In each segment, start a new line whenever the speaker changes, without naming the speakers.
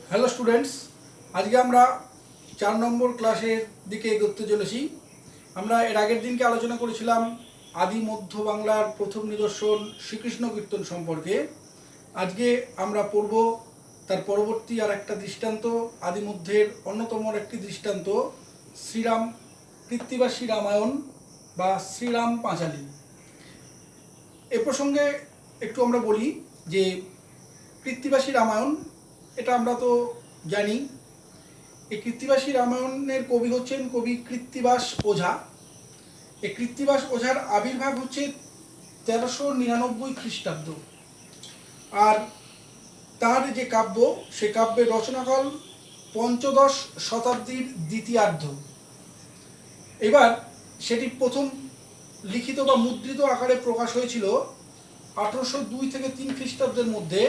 Hello students, আজকে আমরা 4 নম্বর ক্লাসের দিকে এগোতে চলেছি। আমরা এর আগের দিনকে আলোচনা করেছিলাম আদি মধ্য বাংলার প্রথম নিদর্শন শ্রীকৃষ্ণ কীর্তন সম্পর্কে। আজকে আমরা পড়ব তার পরবর্তী আর একটা দৃষ্টান্ত, আদি মধ্যের অন্যতম একটি দৃষ্টান্ত, শ্রীরাম কৃত্তিবাসী রামায়ণ বা শ্রীরাম পাঁচালী। এ প্রসঙ্গে একটু আমরা বলি যে কৃত্তিবাসী রামায়ণ, এটা আমরা তো জানি। এই কৃত্তিবাসী রামায়ণের কবি হচ্ছেন কবি কৃত্তিবাস ওঝা। এই কৃত্তিবাস ওঝার আবির্ভাব হচ্ছে 1399 খ্রিস্টাব্দ। আর তার যে কাব্য, সে কাব্যের রচনাকাল পঞ্চদশ শতাব্দীর দ্বিতীয়ার্ধ। এবার সেটি প্রথম লিখিত বা মুদ্রিত আকারে প্রকাশ হয়েছিল 1802 থেকে 3 খ্রিস্টাব্দের মধ্যে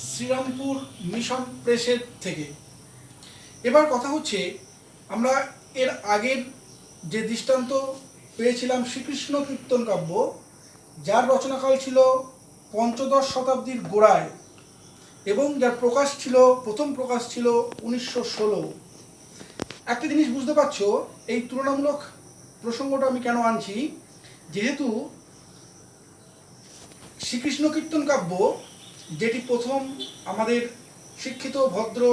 শ্রীরামপুর মিশন প্রেসের থেকে। এবার কথা হচ্ছে, আমরা এর আগের যে দৃষ্টান্ত পেয়েছিলাম শ্রীকৃষ্ণ কীর্তন কাব্য, যার রচনাকাল ছিল পঞ্চদশ শতাব্দীর গোড়ায় এবং যার প্রকাশ ছিল, প্রথম প্রকাশ ছিল 1916। একটা জিনিস বুঝতে পারছো, এই তুলনামূলক প্রসঙ্গটা আমি কেন আনছি, যেহেতু শ্রীকৃষ্ণ কীর্তন কাব্য যেটি প্রথম আমাদের শিক্ষিত ভদ্র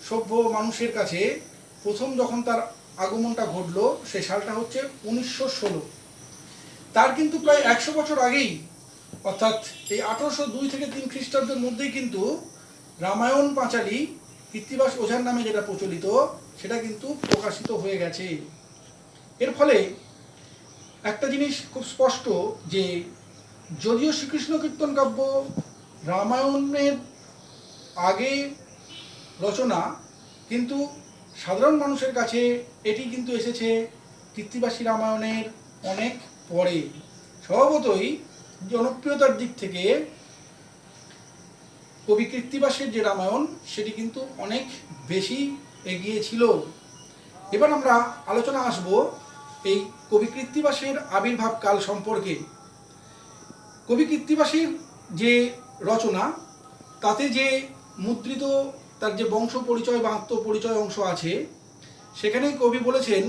সভ্য মানুষের কাছে প্রথম যখন তার আগমনটা ঘটলো, সে সালটা হচ্ছে 1916। তার কিন্তু প্রায় 100 বছর আগেই, অর্থাৎ এই 1802 থেকে 3 খ্রিস্টাব্দের মধ্যেই কিন্তু রামায়ণ পাঁচালী কৃত্তিবাস ওঝার নামে যেটা প্রচলিত, সেটা কিন্তু প্রকাশিত হয়ে গেছে। এর ফলে একটা জিনিস খুব স্পষ্ট যে যদিও শ্রীকৃষ্ণ কীর্তন কাব্য রামায়ণের আগে রচনা, কিন্তু সাধারণ মানুষের কাছে এটি কিন্তু এসেছে কৃত্তিবাসী রামায়ণের অনেক পরে। স্বভাবতই জনপ্রিয়তার দিক থেকে কবি কৃত্তিবাসের যে রামায়ণ, সেটি কিন্তু অনেক বেশি এগিয়ে ছিল। এবার আমরা আলোচনা আসব এই কবি কৃত্তিবাসের আবির্ভাব কাল সম্পর্কে। কবি কৃত্তিবাসের যে রচনা, তাতে যে মুদ্রিত তার যে বংশ পরিচয় বা আত্মপরিচয় অংশ আছে, সেখানে কবি বলেছেন,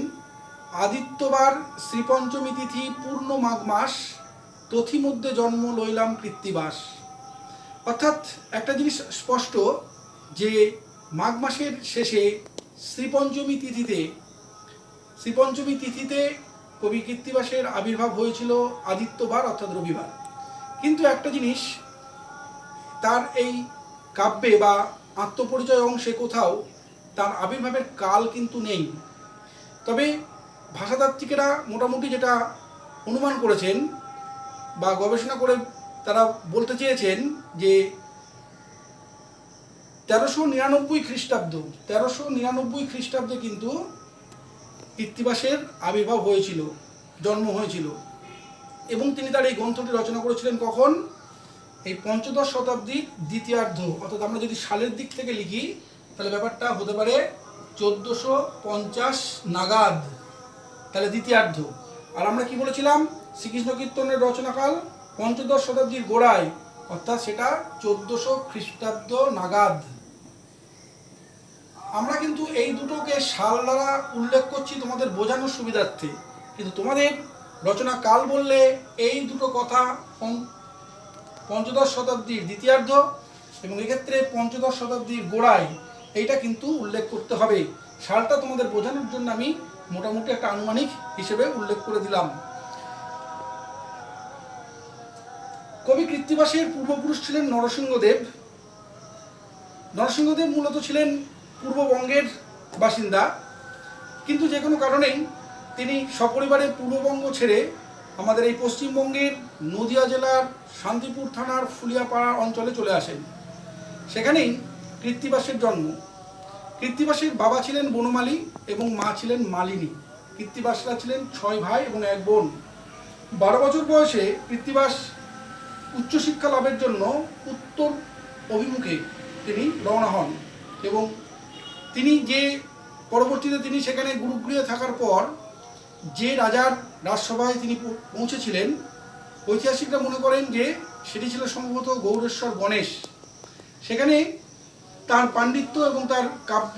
আদিত্যবার শ্রীপঞ্চমী তিথি পূর্ণ মাঘ মাস, তথি মধ্যে জন্ম লইলাম কৃত্তিবাস। অর্থাৎ একটা জিনিস স্পষ্ট যে মাঘ মাসের শেষে শ্রীপঞ্চমী তিথিতে কবি কৃত্তিবাসের আবির্ভাব হয়েছিল আদিত্যবার অর্থাৎ রবিবার। কিন্তু একটা জিনিস, তার এই কাব্যে বা আত্মপরিচয় অংশে কোথাও তার আবির্ভাবের কাল কিন্তু নেই। তবে ভাষাতাত্ত্বিকেরা মোটামুটি যেটা অনুমান করেছেন বা গবেষণা করে তারা বলতে চেয়েছেন যে 1399 খ্রিস্টাব্দে কিন্তু কৃত্তিবাসের আবির্ভাব হয়েছিল, জন্ম হয়েছিল। এবং তিনি তার এই গ্রন্থটি রচনা করেছিলেন কখন? এই পঞ্চদশ শতাব্দীর দ্বিতীয়ার্ধ। অর্থাৎ আমরা যদি সালের দিক থেকে লিখি, তাহলে ব্যাপারটা হতে পারে 1450 নাগাদ, তাহলে দ্বিতীয়ার্ধ। আর আমরা কি বলেছিলাম, শ্রীকৃষ্ণ কীর্তনের রচনাকাল পঞ্চদশ শতাব্দীর গোড়ায়, অর্থাৎ সেটা 1400 খ্রিস্টাব্দ নাগাদ। আমরা কিন্তু এই দুটোকে সাল দ্বারা উল্লেখ করছি তোমাদের বোঝানোর সুবিধার্থে, কিন্তু তোমাদের রচনা কাল বললে এই দুটো কথা পঞ্চদশ শতাব্দীর দ্বিতীয়ার্ধ এবং এক্ষেত্রে পঞ্চদশ শতাব্দীর গোড়ায়, এইটা কিন্তু উল্লেখ করতে হবে। সালটা তোমাদের বোঝানোর জন্য আমি মোটামুটি একটা আনুমানিক হিসেবে উল্লেখ করে দিলাম। কবি কৃত্তিবাসের পূর্বপুরুষ ছিলেন নরসিংহদেব। নরসিংহদেব মূলত ছিলেন পূর্ববঙ্গের বাসিন্দা, কিন্তু যে কোনো কারণেই তিনি সপরিবারে পূর্ববঙ্গ ছেড়ে আমাদের এই পশ্চিমবঙ্গের নদিয়া জেলার শান্তিপুর থানার ফুলিয়াপাড়া অঞ্চলে চলে আসেন। সেখানেই কৃত্তিবাসের জন্ম। কৃত্তিবাসের বাবা ছিলেন বনমালী এবং মা ছিলেন মালিনী। কৃত্তিবাসরা ছিলেন 6 ভাই এবং 1 বোন। 12 বছর বয়সে কৃত্তিবাস উচ্চশিক্ষা লাভের জন্য উত্তর অভিমুখে তিনি রওনা হন এবং পরবর্তীতে তিনি সেখানে গুরুগৃহে থাকার পর যে রাজার রাজসভায় তিনি পৌঁছেছিলেন, ঐতিহাসিকরা মনে করেন যে সেটি ছিল সম্ভবত গৌরেশ্বর গণেশ। সেখানে তার পাণ্ডিত্য এবং তার কাব্য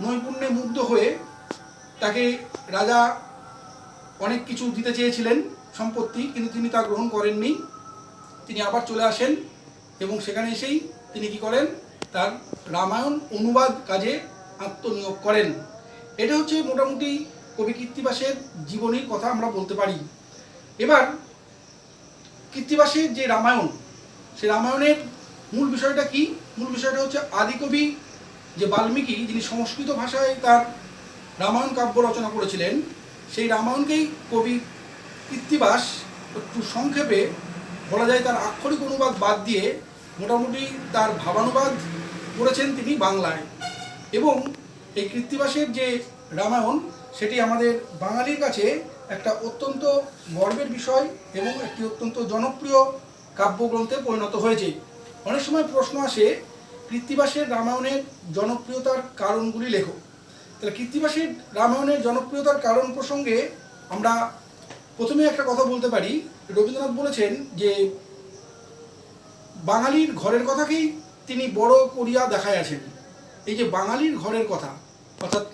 নৈপুণ্যে মুগ্ধ হয়ে তাকে রাজা অনেক কিছু দিতে চেয়েছিলেন সম্পত্তি, কিন্তু তিনি তা গ্রহণ করেননি। তিনি আবার চলে আসেন এবং সেখানে এসেই তিনি কি করেন, তার রামায়ণ অনুবাদ কাজে আত্মনিয়োগ করেন। এটা হচ্ছে মোটামুটি কবি কৃত্তিবাসের জীবনীর কথা আমরা বলতে পারি। এবার কৃত্তিবাসের যে রামায়ণ, সেই রামায়ণের মূল বিষয়টা কি? মূল বিষয়টা হচ্ছে আদিকবি যে বাল্মীকি, যিনি সংস্কৃত ভাষায় তার রামায়ণ কাব্য রচনা করেছিলেন, সেই রামায়ণকেই কবি কৃত্তিবাস একটু সংক্ষেপে বলা যায় তার আক্ষরিক অনুবাদ বাদ দিয়ে মোটামুটি তার ভাবানুবাদ করেছেন তিনি বাংলায়। এবং এই কৃত্তিবাসের যে রামায়ণ, সেটি আমাদের বাঙালির কাছে একটা অত্যন্ত গর্বের বিষয় এবং একটি অত্যন্ত জনপ্রিয় কাব্যগ্রন্থে পরিণত হয়েছে। অনেক সময় প্রশ্ন আসে, কৃত্তিবাসের রামায়ণের জনপ্রিয়তার কারণগুলি লেখো। তাহলে কৃত্তিবাসের রামায়ণের জনপ্রিয়তার কারণ প্রসঙ্গে আমরা প্রথমে একটা কথা বলতে পারি। রবীন্দ্রনাথ বলেছেন যে বাঙালির ঘরের কথাকেই তিনি বড় করিয়া দেখায় আছেন। এই যে বাঙালির ঘরের কথা, অর্থাৎ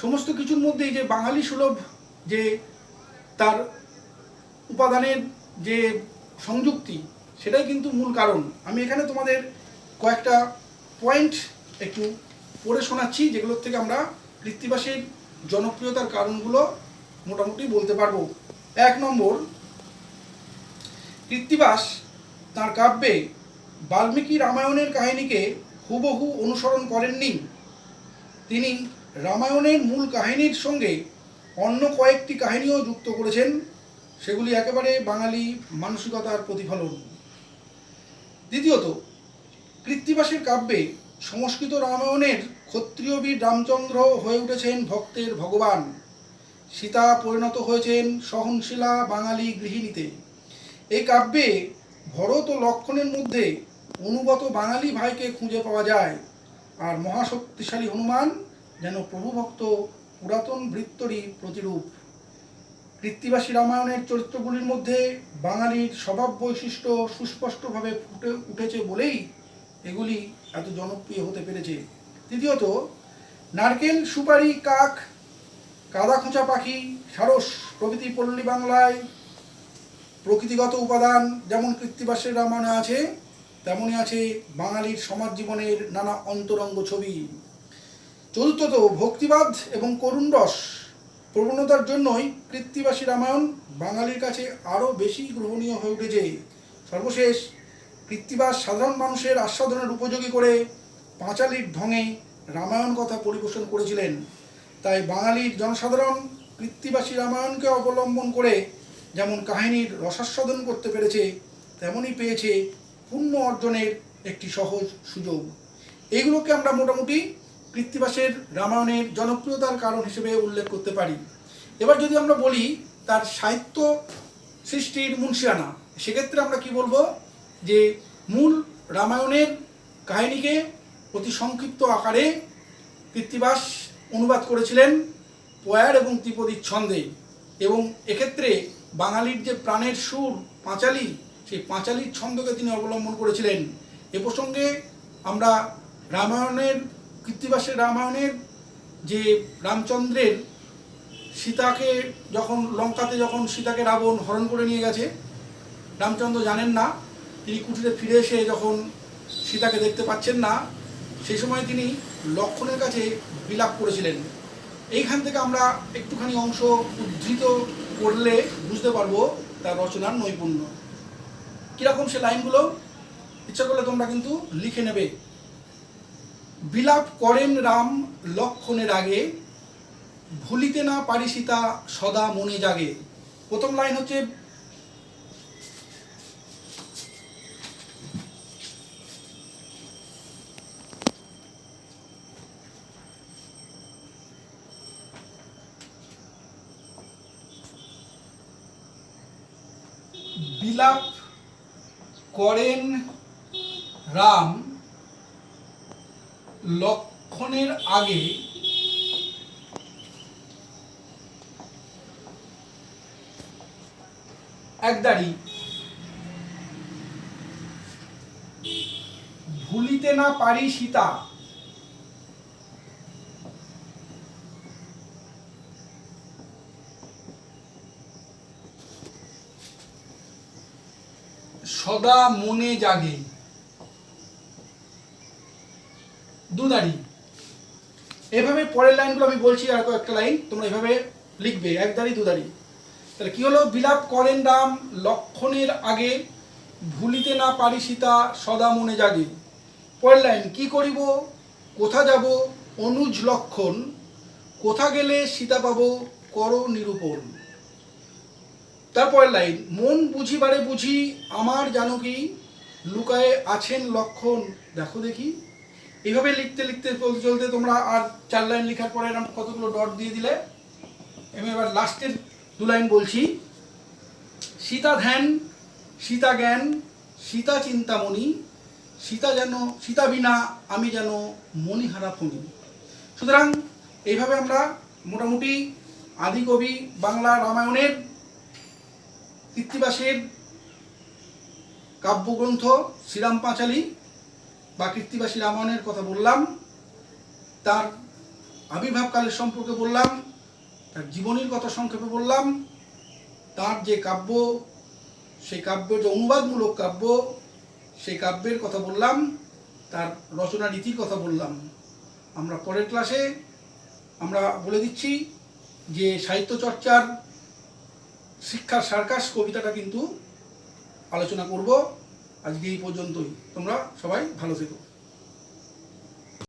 সমস্ত কিছুর মধ্যেই যে বাঙালি সুলভ যে তার উপাদানের যে সংযুক্তি, সেটাই কিন্তু মূল কারণ। আমি এখানে তোমাদের কয়েকটা পয়েন্ট একটু পড়ে শোনাচ্ছি, যেগুলোর থেকে আমরা কৃত্তিবাসের জনপ্রিয়তার কারণগুলো মোটামুটি বলতে পারবো। 1 নম্বর, কৃত্তিবাস তাঁর কাব্যে বাল্মীকি রামায়ণের কাহিনীকে হুবহু অনুসরণ করেননি। তিনি রামায়ণের মূল কাহিনীর সঙ্গে অন্য কয়েকটি কাহিনীও যুক্ত করেছেন, সেগুলি একেবারে বাঙালি মানসিকতার প্রতিফলন। দ্বিতীয়ত, কৃত্তিবাসের কাব্যে সংস্কৃত রামায়ণের ক্ষত্রিয় বীর রামচন্দ্র হয়ে উঠেছেন ভক্তের ভগবান, সীতা পরিণত হয়েছেন সহনশীলা বাঙালি গৃহিণীতে। এই কাব্যে ভরত ও লক্ষণের মধ্যে অনুগত বাঙালি ভাইকে খুঁজে পাওয়া যায়, আর মহাশক্তিশালী হনুমান যেন প্রভুভক্ত পুরাতন বৃত্তরই প্রতিরূপ। কৃত্তিবাসী রামায়ণের চরিত্রগুলির মধ্যে বাঙালির স্বভাব বৈশিষ্ট্য সুস্পষ্টভাবে ফুটে উঠেছে বলেই এগুলি এত জনপ্রিয় হতে পেরেছে। তৃতীয়ত, নারকেল, সুপারি, কাক, কাদা খোঁচা পাখি, সারস প্রভৃতি পল্লী বাংলায় প্রকৃতিগত উপাদান যেমন কৃত্তিবাসের রামায়ণে আছে, তেমনই আছে বাঙালির সমাজ জীবনের নানা অন্তরঙ্গ ছবি। চতুর্থত, ভক্তিবাদ এবং করুণ রস প্রবণতার জন্যই কৃত্তিবাসী রামায়ণ বাঙালির কাছে আরও বেশি গ্রহণীয় হয়ে উঠেছে। সর্বশেষ, কৃত্তিবাস সাধারণ মানুষের আস্বাদনের উপযোগী করে পাঁচালীর ঢঙে রামায়ণ কথা পরিবেশন করেছিলেন। তাই বাঙালির জনসাধারণ কৃত্তিবাসী রামায়ণকে অবলম্বন করে যেমন কাহিনীর রসাস্বাদন করতে পেরেছে, তেমনই পেয়েছে পুণ্য অর্জনের একটি সহজ সুযোগ। এইগুলোকে আমরা মোটামুটি কৃত্তিবাসের রামায়ণের জনপ্রিয়তার কারণ হিসেবে উল্লেখ করতে পারি। এবার যদি আমরা বলি তার সাহিত্য সৃষ্টির মুন্সিয়ানা, সেক্ষেত্রে আমরা কি বলবো, যে মূল রামায়ণের কাহিনীকে অতি সংক্ষিপ্ত আকারে কৃত্তিবাস অনুবাদ করেছিলেন পয়ার এবং ত্রিপদীর ছন্দে, এবং এক্ষেত্রে বাঙালির যে প্রাণের সুর পাঁচালী, সেই পাঁচালীর ছন্দকে তিনি অবলম্বন করেছিলেন। এ প্রসঙ্গে আমরা কৃত্তিবাসের রামায়ণের যে রামচন্দ্রের সীতাকে যখন লঙ্কাতে সীতাকে রাবণ হরণ করে নিয়ে গেছে, রামচন্দ্র জানেন না, তিনি কুটিরে ফিরে এসে যখন সীতাকে দেখতে পাচ্ছেন না, সেই সময় তিনি লক্ষণের কাছে বিলাপ করেছিলেন। এইখান থেকে আমরা একটুখানি অংশ উদ্ধৃত করলে বুঝতে পারবো তার রচনার নৈপুণ্য। কীরকম সে লাইনগুলো, ইচ্ছা করলে তোমরা কিন্তু লিখে নেবে। বিলাপ করেন রাম লক্ষণের আগে, ভুলিতে না পারি সীতা সদা মনে জাগে। প্রথম লাইন হচ্ছে বিলাপ করেন রাম লক্ষণের আগে, একদাড়ি ভুলিতে না পারি সীতা সদা মনে জাগে, দুদারি। এভাবে পরের লাইনগুলো আমি বলছি, আর কয়েকটা লাইন তোমরা এভাবে লিখবে, একদারি দুদারি। তাহলে কি হলো? বিলাপ করেন রাম লক্ষণের আগে, ভুলিতে না পারি সীতা সদা মনে জাগে। পরের লাইন, কি করিব কোথা যাব অনুজ লক্ষণ, কোথা গেলে সীতা পাবো করো নিরূপণ। তারপরের লাইন, মন বুঝিবারে বুঝি আমার জানকী, লুকায়ে আছেন লক্ষণ দেখো দেখি। এইভাবে লিখতে লিখতে চলতে চলতে তোমরা আর 4 লাইন লেখার পরে এরকম কতগুলো ডট দিয়ে দিলে। আমি এবার লাস্টের 2 লাইন বলছি। সীতা ধ্যান সীতা জ্ঞান সীতা চিন্তামণি, সীতা বিনা আমি যেন মণিহারা ফণি। সুতরাং এইভাবে আমরা মোটামুটি আদিকবি বাংলা রামায়ণের কৃত্তিবাসের কাব্যগ্রন্থ শ্রীরাম পাঁচালী বা কৃত্তিবাসী রামায়ণের কথা বললাম, তার আবির্ভাবকালের সম্পর্কে বললাম, তার জীবনীর কথা সংক্ষেপে বললাম, তার যে কাব্য, সেই কাব্যের যে অনুবাদমূলক কাব্য, সেই কাব্যের কথা বললাম, তার রচনা রীতির কথা বললাম। আমরা পরের ক্লাসে আমরা বলে দিচ্ছি যে সাহিত্য চর্চার শিক্ষার সার্কাস কবিতাটা কিন্তু আলোচনা করব। আজকে এই পর্যন্তই। তোমরা সবাই ভালো থেকো।